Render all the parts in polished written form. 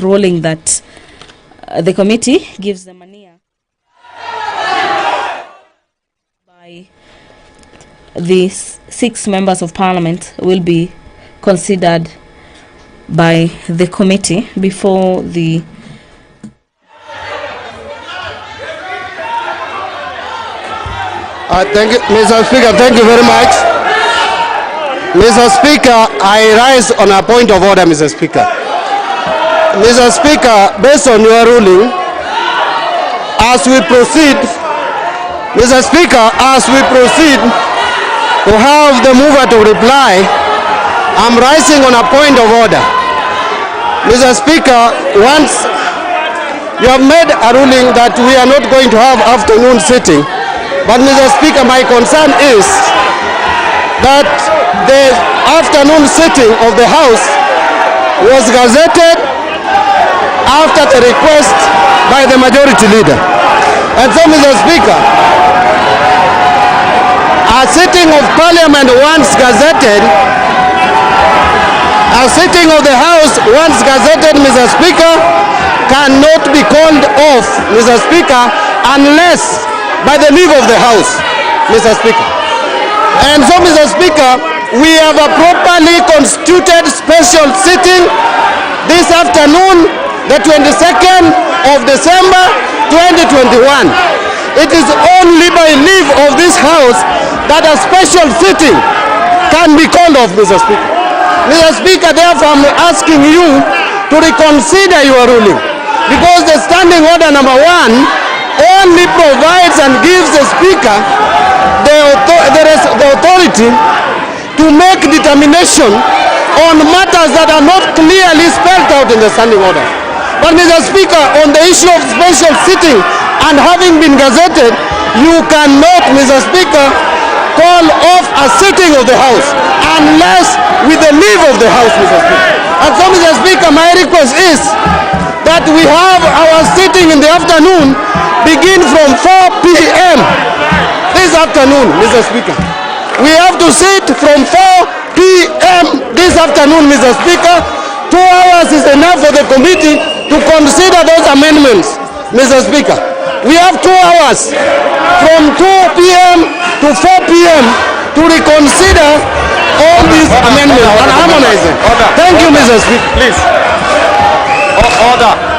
ruling that the committee gives them an ear by these 6 members of parliament will be considered by the committee before the thank you, Mr. Speaker. Thank you very much. Mr. Speaker, I rise on a point of order, Mr. Speaker. Mr. Speaker, based on your ruling, as we proceed, Mr. Speaker, as we proceed to have the mover to reply, I'm rising on a point of order. Mr. Speaker, once you have made a ruling that we are not going to have afternoon sitting, but Mr. Speaker, my concern is that the afternoon sitting of the House was gazetted after the request by the majority leader. And so, Mr. Speaker, a sitting of Parliament once gazetted, a sitting of the House once gazetted, Mr. Speaker, cannot be called off, Mr. Speaker, unless by the leave of the House, Mr. Speaker. And so, Mr. Speaker, we have a properly constituted special sitting this afternoon, the 22nd of December 2021. It is only by leave of this House that a special sitting can be called off, Mr. Speaker. Mr. Speaker, therefore, I'm asking you to reconsider your ruling, because the standing order number 1 only provides and gives the Speaker the authority to make determination on matters that are not clearly spelled out in the standing order. But Mr. Speaker, on the issue of special sitting and having been gazetted, you cannot, Mr. Speaker, call off a sitting of the House unless with the leave of the House, Mr. Speaker. And so, Mr. Speaker, my request is that we have our sitting in the afternoon begin from 4 p.m. this afternoon, Mr. Speaker. We have to sit from 4 p.m. this afternoon, Mr. Speaker. 2 hours is enough for the committee to consider those amendments, Mr. Speaker. We have 2 hours from 2 p.m. to 4 p.m. to reconsider all these amendments and harmonize them. Thank you, Mr. Speaker. Please.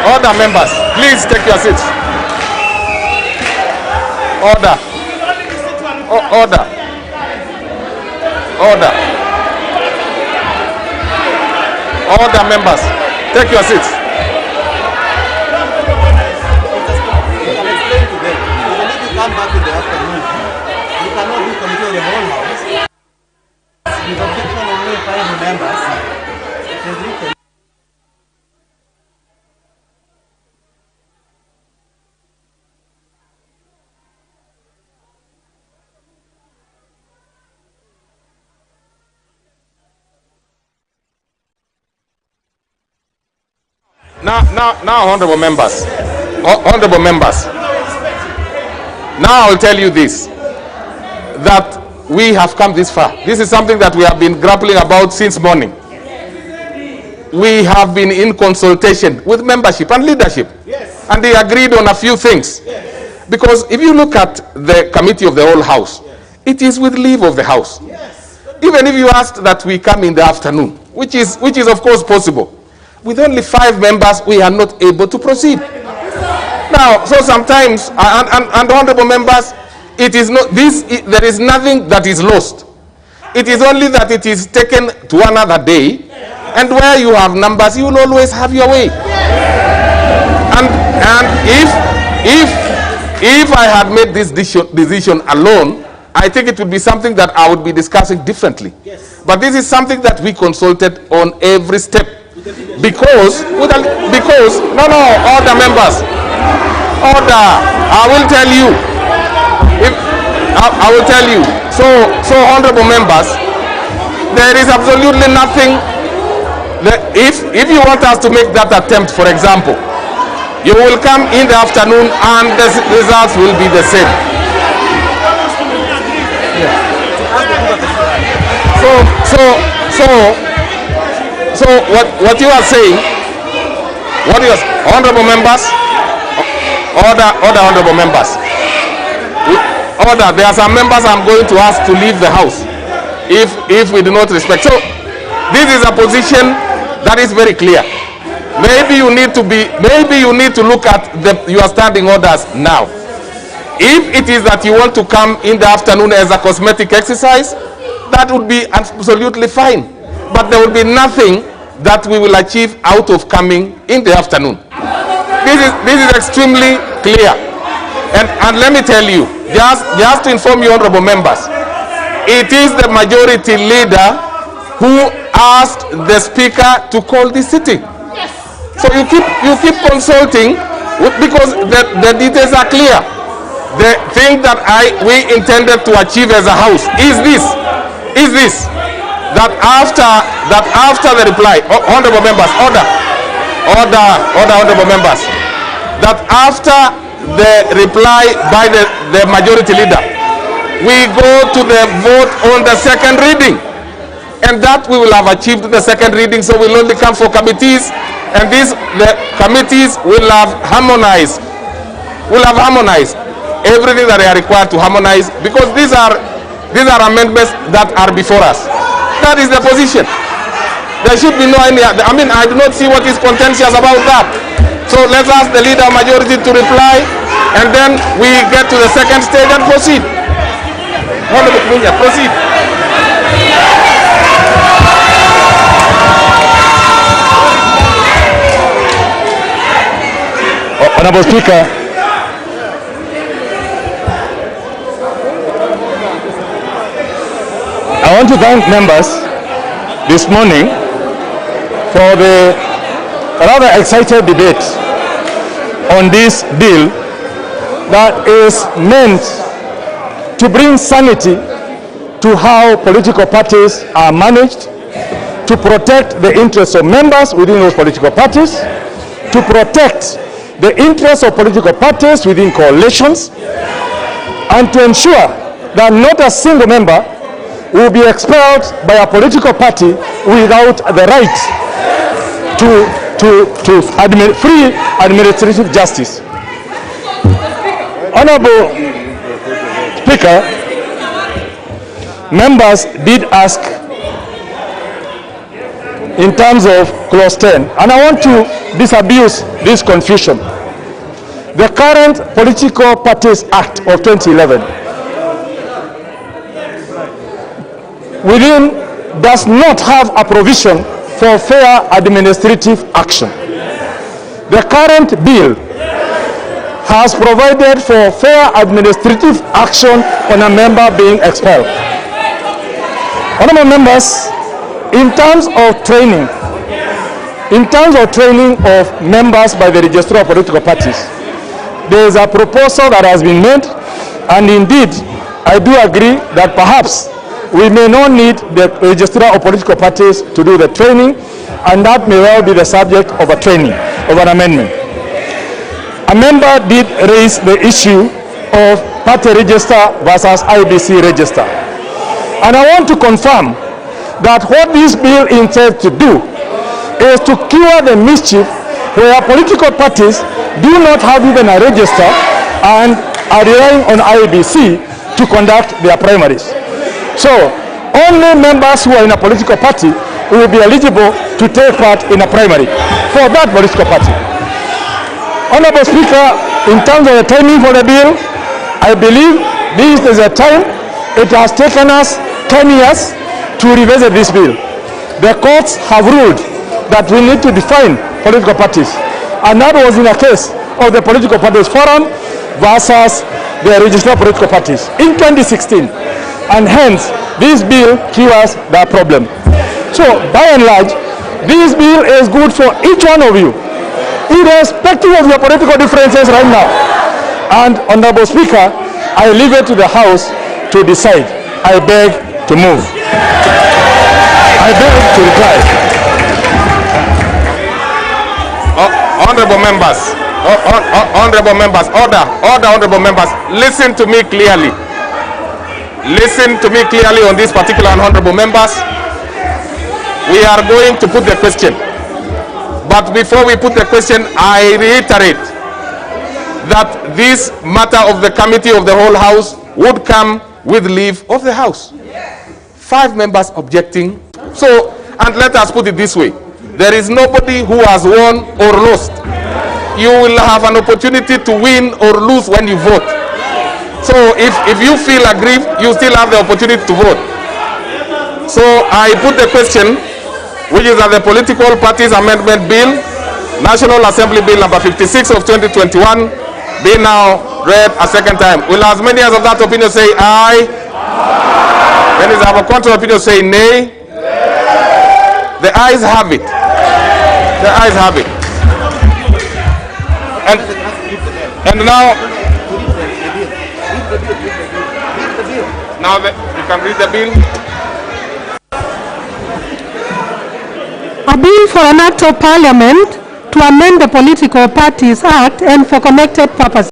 Order, members. Please take your seats. Order. Order, members. Take your seats. Come back in the afternoon. You cannot do committee of the whole House. With objection only 5 members. It is written. Now, honorable members. Now I'll tell you this, that we have come this far. This is something that we have been grappling about since morning. We have been in consultation with membership and leadership. Yes. And they agreed on a few things. Yes. Because if you look at the committee of the whole House, yes, it is with leave of the House. Yes. Even if you asked that we come in the afternoon, which is of course possible, with only 5 members, we are not able to proceed. Now, so sometimes, and honorable members, it is not this. There is nothing that is lost. It is only that it is taken to another day, and where you have numbers, you will always have your way. And if I had made this decision alone, I think it would be something that I would be discussing differently. But this is something that we consulted on every step, because order, members. Order. I will tell you. I will tell you. So honorable members, there is absolutely nothing. If you want us to make that attempt, for example, you will come in the afternoon and the results will be the same. Yeah. So what you are saying What is honorable members? Order, honorable members. Order. There are some members I'm going to ask to leave the house if we do not respect. So this is a position that is very clear. Maybe you need to look at your standing orders now. If it is that you want to come in the afternoon as a cosmetic exercise, that would be absolutely fine. But there will be nothing that we will achieve out of coming in the afternoon. This is extremely clear. And let me tell you, just to inform you, honorable members, it is the majority leader who asked the speaker to call this sitting. Yes. So you keep consulting because the details are clear. The thing that we intended to achieve as a house is this that after the reply, honorable members, order, honorable members, that after the reply by the majority leader, we go to the vote on the second reading, and that we will have achieved the second reading. So we'll only come for committees, and the committees will have harmonized everything that they are required to harmonize, because these are amendments that are before us. That is the position. There should be no any. I mean, I do not see what is contentious about that. So let's ask the leader majority to reply, and then we get to the second stage and proceed. Honorable Kumunya, proceed. Honorable Speaker, I want to thank members this morning for the rather excited debate on this bill that is meant to bring sanity to how political parties are managed, to protect the interests of members within those political parties, to protect the interests of political parties within coalitions, and to ensure that not a single member will be expelled by a political party without the right to free administrative justice. Honorable Speaker, members did ask in terms of clause 10, and I want to disabuse this confusion. The current Political Parties Act of 2011 does not have a provision for fair administrative action. The current bill has provided for fair administrative action on a member being expelled. Honorable members, in terms of training of members by the registrar of political parties, there is a proposal that has been made, and indeed I do agree that perhaps we may not need the registrar of political parties to do the training, and that may well be the subject of a training, of an amendment. A member did raise the issue of party register versus IBC register. And I want to confirm that what this bill intends to do is to cure the mischief where political parties do not have even a register and are relying on IBC to conduct their primaries. So, only members who are in a political party will be eligible to take part in a primary for that political party. Honorable Speaker, in terms of the timing for the bill, I believe this is a time. It has taken us 10 years to revisit this bill. The courts have ruled that we need to define political parties, and that was in the case of the Political Parties Forum versus the Registrar of Political Parties in 2016. And hence, this bill cures that problem. So, by and large, this bill is good for each one of you, irrespective of your political differences right now. And, Honorable Speaker, I leave it to the House to decide. I beg to move. I beg to reply. Honorable members, honorable members, listen to me clearly. Listen to me clearly on this particular, honorable members. We are going to put the question, but But before we put the question, I reiterate that this matter of the committee of the whole House would come with leave of the House. 5 members objecting. So, and let us put it this way. There is nobody who has won or lost. You will have an opportunity to win or lose when you vote. So if you feel aggrieved, you still have the opportunity to vote. So I put the question, which is that the Political Parties Amendment Bill, National Assembly Bill number 56 of 2021, be now read a second time. Will as many as of that opinion say aye? Then is our contrary opinion say nay? The ayes have it. The ayes have it. And now you can read the bill. A bill for an act of parliament to amend the Political Parties Act and for connected purposes.